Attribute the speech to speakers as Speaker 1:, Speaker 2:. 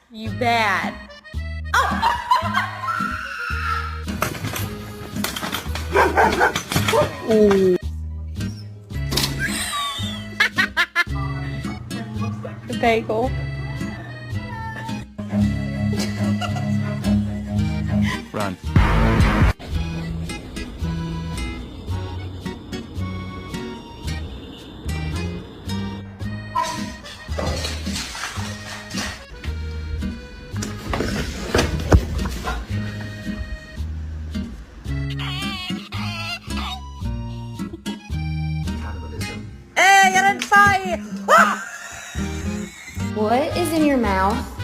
Speaker 1: You bad.
Speaker 2: Ooh. The bagel.
Speaker 3: Run.
Speaker 1: Hey, I didn't try.
Speaker 4: What is in your mouth?